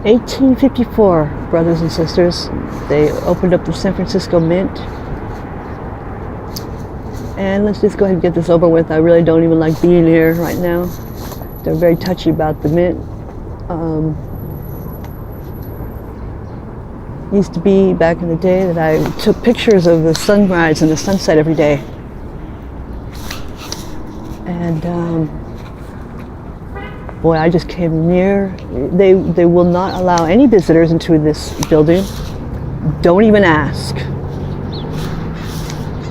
1854, brothers and sisters. They opened up the San Francisco Mint. And let's just go ahead and get this over with. I really don't even like being here right now. They're very touchy about the Mint. Used to be back in the day that I took pictures of the sunrise and the sunset every day. And boy, I just came near. They will not allow any visitors into this building. Don't even ask.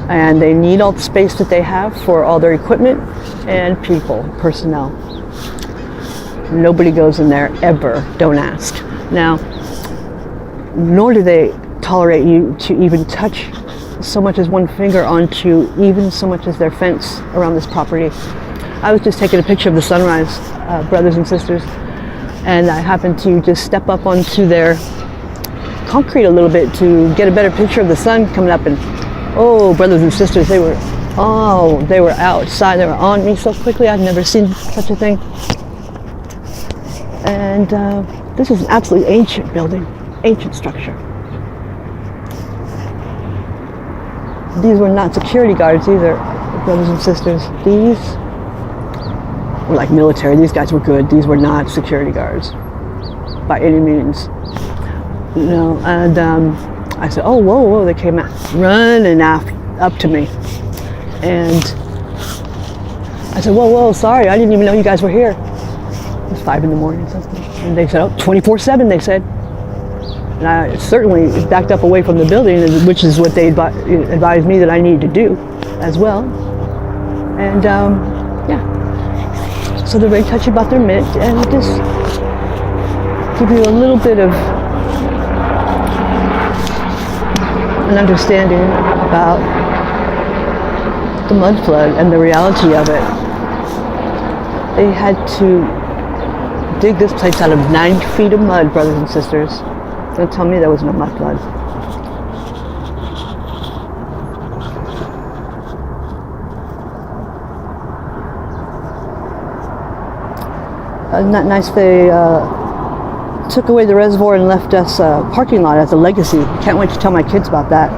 And they need all the space that they have for all their equipment and personnel. Nobody goes in there ever. Don't ask. Now, nor do they tolerate you to even touch so much as one finger onto even so much as their fence around this property. I was just taking a picture of the sunrise, brothers and sisters, and I happened to just step up onto their concrete a little bit to get a better picture of the sun coming up, and oh, brothers and sisters, they were outside. They were on me so quickly. I've never seen such a thing. And this is an absolutely ancient building, ancient structure. These were not security guards either, brothers and sisters. These were like military. These guys were good. These were not security guards by any means. And I said, oh, whoa, they came out running up to me. And I said, whoa, sorry, I didn't even know you guys were here. It was 5 a.m. or something. And they said, oh, 24/7, they said. And I certainly backed up away from the building, which is what they advised me that I needed to do as well. And yeah, so they're very touchy about their mint, and just give you a little bit of an understanding about the mud flood and the reality of it. They had to dig this place out of 9 feet of mud, brothers and sisters. Don't tell me there was no mud flood. Isn't that nice? They took away the reservoir and left us a parking lot as a legacy. Can't wait to tell my kids about that.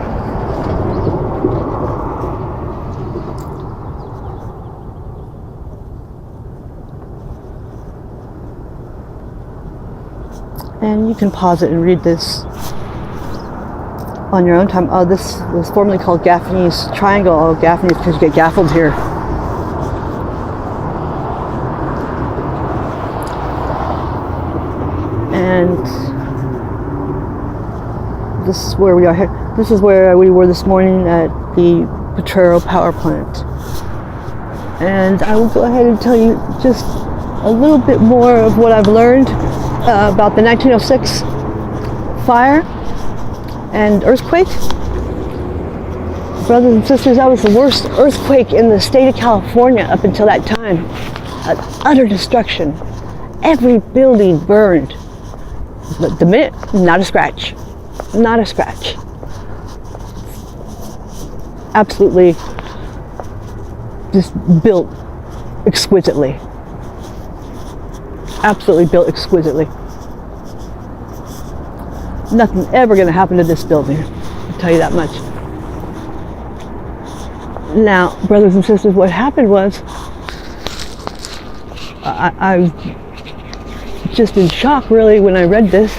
And you can pause it and read this on your own time. Oh, this was formerly called Gaffney's Triangle. Oh, Gaffney's because you get gaffled here. And this is where we are here. This is where we were this morning at the Potrero power plant. And I will go ahead and tell you just a little bit more of what I've learned about the 1906 fire and earthquake. Brothers and sisters, that was the worst earthquake in the state of California up until that time. Utter destruction. Every building burned. But the Mint, not a scratch. Not a scratch. Absolutely just built exquisitely. Absolutely built exquisitely. Nothing ever going to happen to this building. I'll tell you that much. Now, brothers and sisters, what happened was I was just in shock, really, when I read this,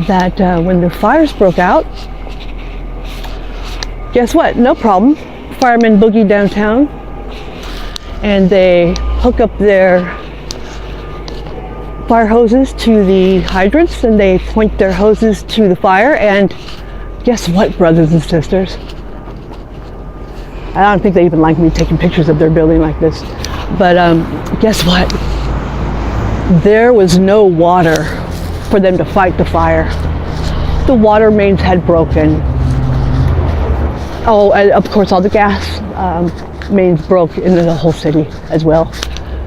that when the fires broke out, guess what? No problem. Firemen boogie downtown, and they hook up their fire hoses to the hydrants, and they point their hoses to the fire, and guess what, brothers and sisters? I don't think they even like me taking pictures of their building like this, but guess what? There was no water for them to fight the fire. The water mains had broken. Oh, and of course all the gas mains broke in the whole city as well,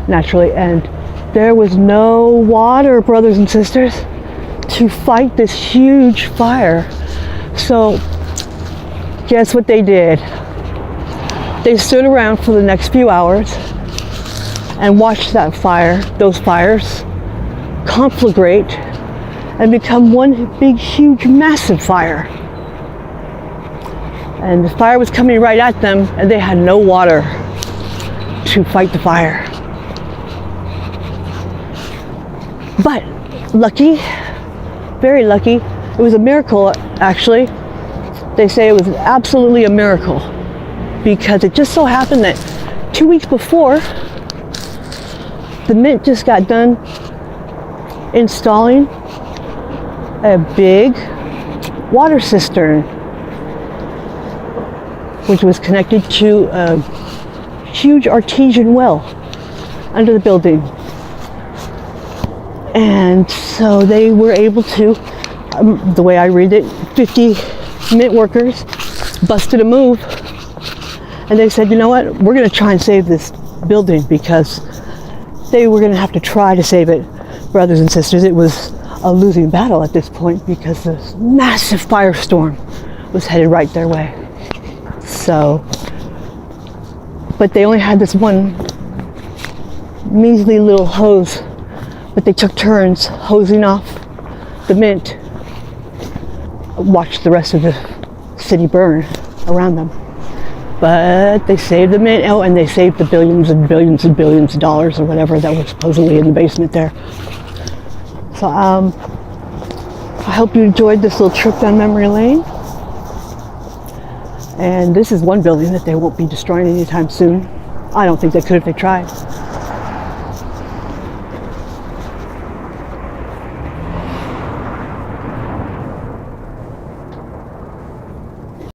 naturally, and there was no water, brothers and sisters, to fight this huge fire. So guess what they did? They stood around for the next few hours and watched that fire, those fires, conflagrate and become one big, huge, massive fire. And the fire was coming right at them, and they had no water to fight the fire. But lucky, very lucky, it was a miracle actually. They say it was absolutely a miracle because it just so happened that 2 weeks before, the Mint just got done installing a big water cistern which was connected to a huge artesian well under the building. And so they were able to, the way I read it, 50 Mint workers busted a move, and they said, you know what, we're going to try and save this building, because they were going to have to try to save it. Brothers and sisters, it was a losing battle at this point because this massive firestorm was headed right their way. So, but they only had this one measly little hose, but they took turns hosing off the Mint, watched the rest of the city burn around them. But they saved the Mint, and they saved the billions and billions and billions of dollars or whatever that was supposedly in the basement there. So I hope you enjoyed this little trip down memory lane. And this is one building that they won't be destroying anytime soon. I don't think they could if they tried.